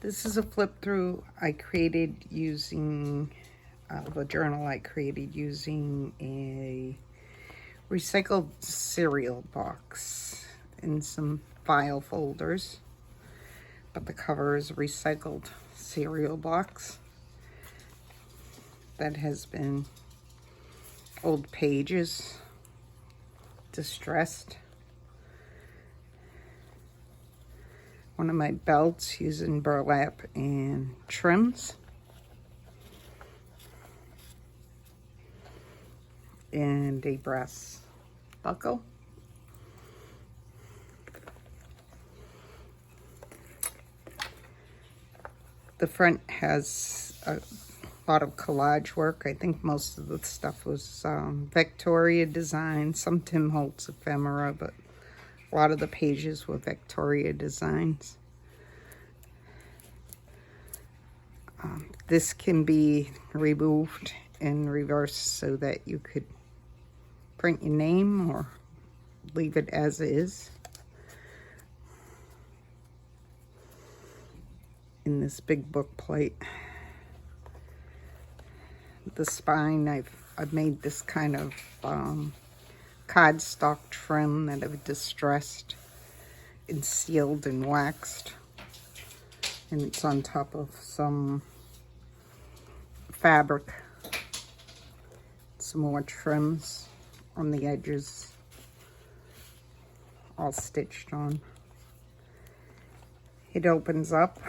This is a flip through I created using the journal I created using a recycled cereal box and some file folders, but the cover is a recycled cereal box that has been old pages, distressed. One of my belts using burlap and trims. And a brass buckle. The front has a lot of collage work. I think most of the stuff was Victoria design, some Tim Holtz ephemera, but a lot of the pages were Victoria designs. This can be removed and reversed so that you could print your name or leave it as is. In this big book plate. The spine, I've made this kind of cardstock trim that I've distressed and sealed and waxed, and it's on top of some fabric. Some more trims on the edges, all stitched on. It opens up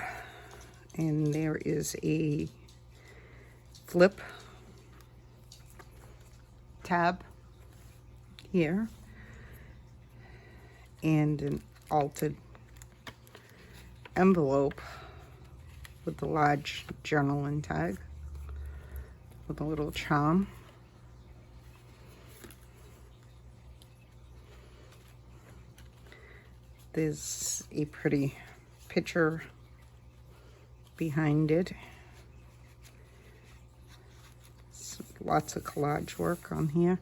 and there is a flip tab here and an altered envelope with a large journaling tag with a little charm. There's a pretty picture behind it. Lots of collage work on here.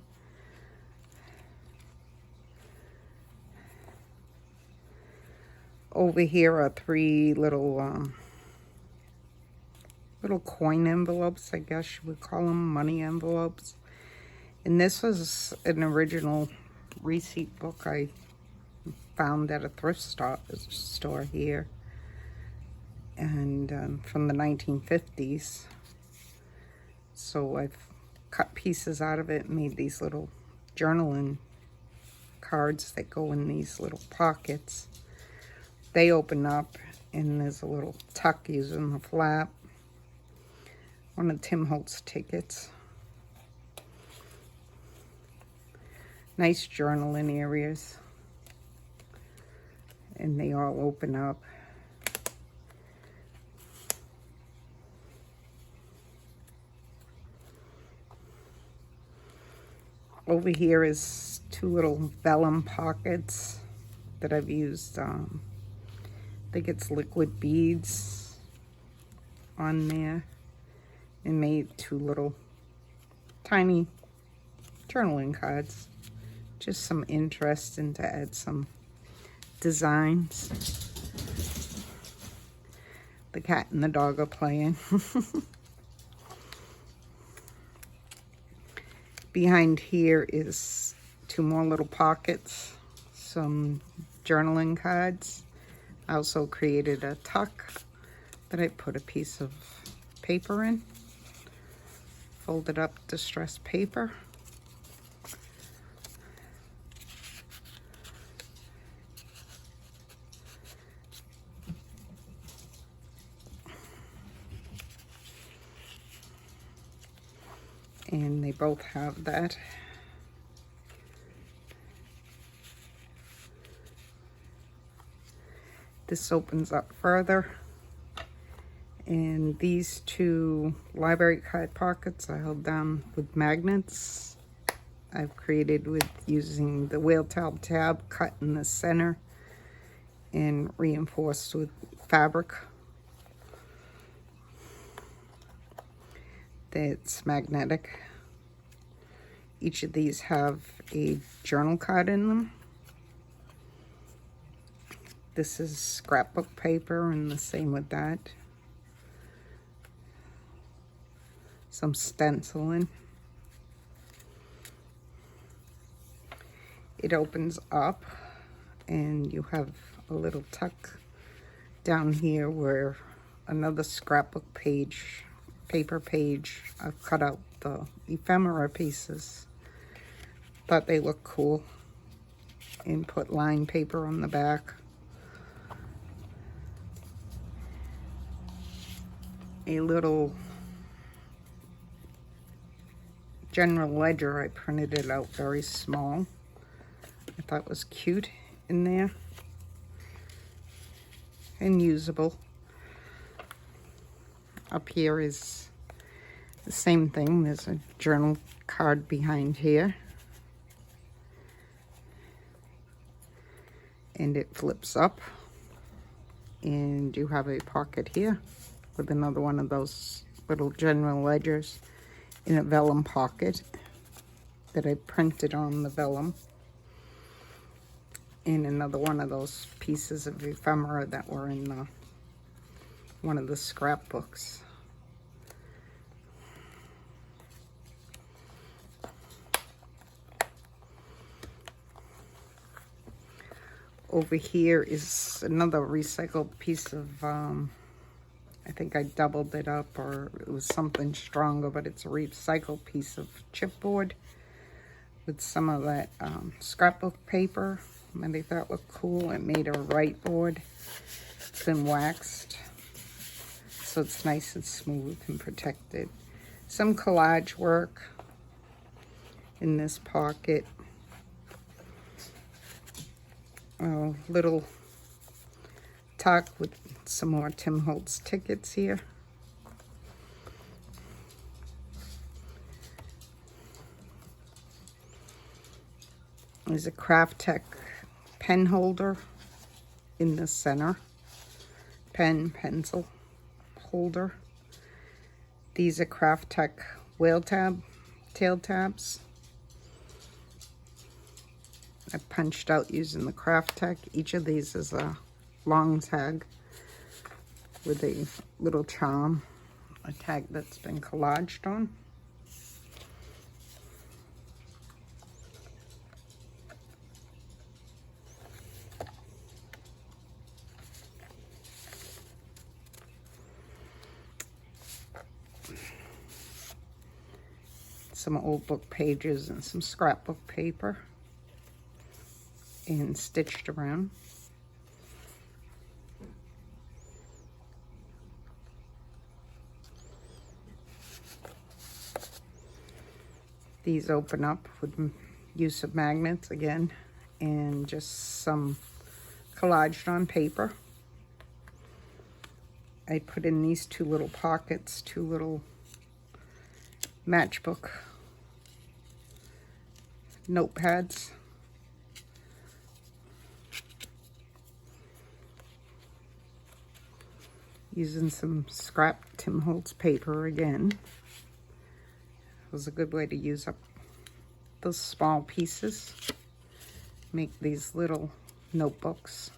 Over here are three little coin envelopes, I guess you would call them, money envelopes. And this was an original receipt book I found at a thrift store here, and from the 1950s. So I've cut pieces out of it and made these little journaling cards that go in these little pockets. They open up and there's a little tuck using the flap. One of Tim Holtz tickets. Nice journaling areas. And they all open up. Over here is two little vellum pockets that I've used. I think it's liquid beads on there, and made two little tiny journaling cards. Just some interest and to add some designs. The cat and the dog are playing. Behind here is two more little pockets, some journaling cards. I also created a tuck that I put a piece of paper in, folded up distressed paper. And they both have that. This opens up further. And these two library card pockets I held down with magnets. I've created with using the whale tail tab cut in the center and reinforced with fabric. That's magnetic. Each of these have a journal card in them. This is scrapbook paper, and the same with that. some stenciling. It opens up and you have a little tuck down here where another scrapbook page, paper page. I've cut out the ephemera pieces. Thought they look cool. And put lined paper on the back. A little general ledger. I printed it out very small. I thought it was cute in there and usable. Up here is the same thing. There's a journal card behind here. And it flips up. And you have a pocket here with another one of those little general ledgers in a vellum pocket that I printed on the vellum. And another one of those pieces of ephemera that were in one of the scrapbooks. Over here is another recycled piece of, I think I doubled it up or it was something stronger, but it's a recycled piece of chipboard with some of that scrapbook paper. And they thought looked cool. It made a right board. It's been waxed, so it's nice and smooth and protected. Some collage work in this pocket. A little tuck with some more Tim Holtz tickets here. There's a Craft Tech pen holder in the center. Pen, pencil holder. These are Craft Tech whale tab, tail tabs. I punched out using the Craft Tech. Each of these is a long tag with a little charm, a tag that's been collaged on. Some old book pages and some scrapbook paper and stitched around. These open up with use of magnets again and just some collaged on paper. I put in these two little pockets, two little matchbook notepads. Using some scrap Tim Holtz paper again. It was a good way to use up those small pieces. Make these little notebooks.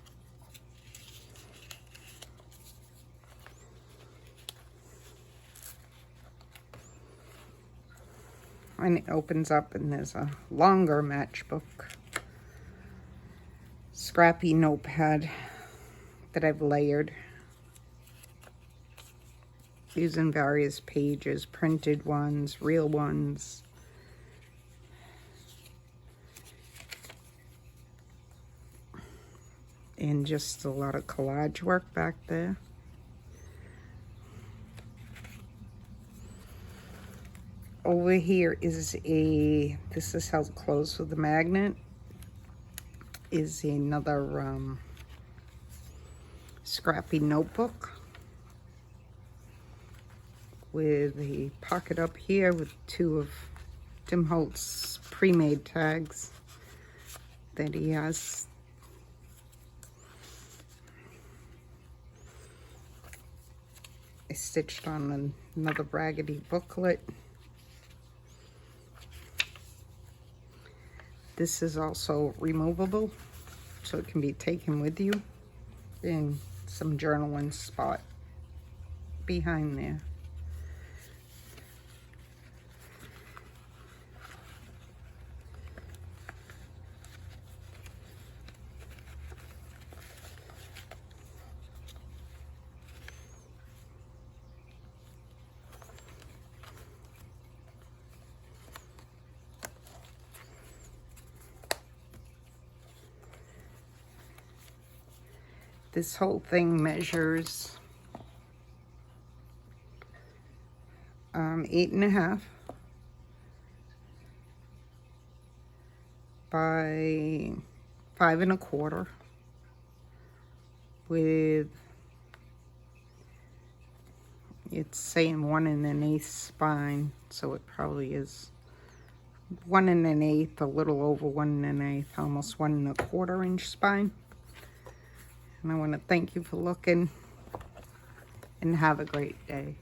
And it opens up and there's a longer matchbook. Scrappy notepad that I've layered. Using various pages, printed ones, real ones. And just a lot of collage work back there. Over here is this is held closed with a magnet, is another scrappy notebook with a pocket up here with two of Tim Holtz pre-made tags that he has. I stitched on another raggedy booklet. This is also removable, so it can be taken with you in some journaling spot behind there. This whole thing measures 8.5 by 5.25 with, it's saying 1 1/8 spine, so it probably is 1 1/8, a little over 1 1/8, almost 1 1/4 inch spine. And I want to thank you for looking, and have a great day.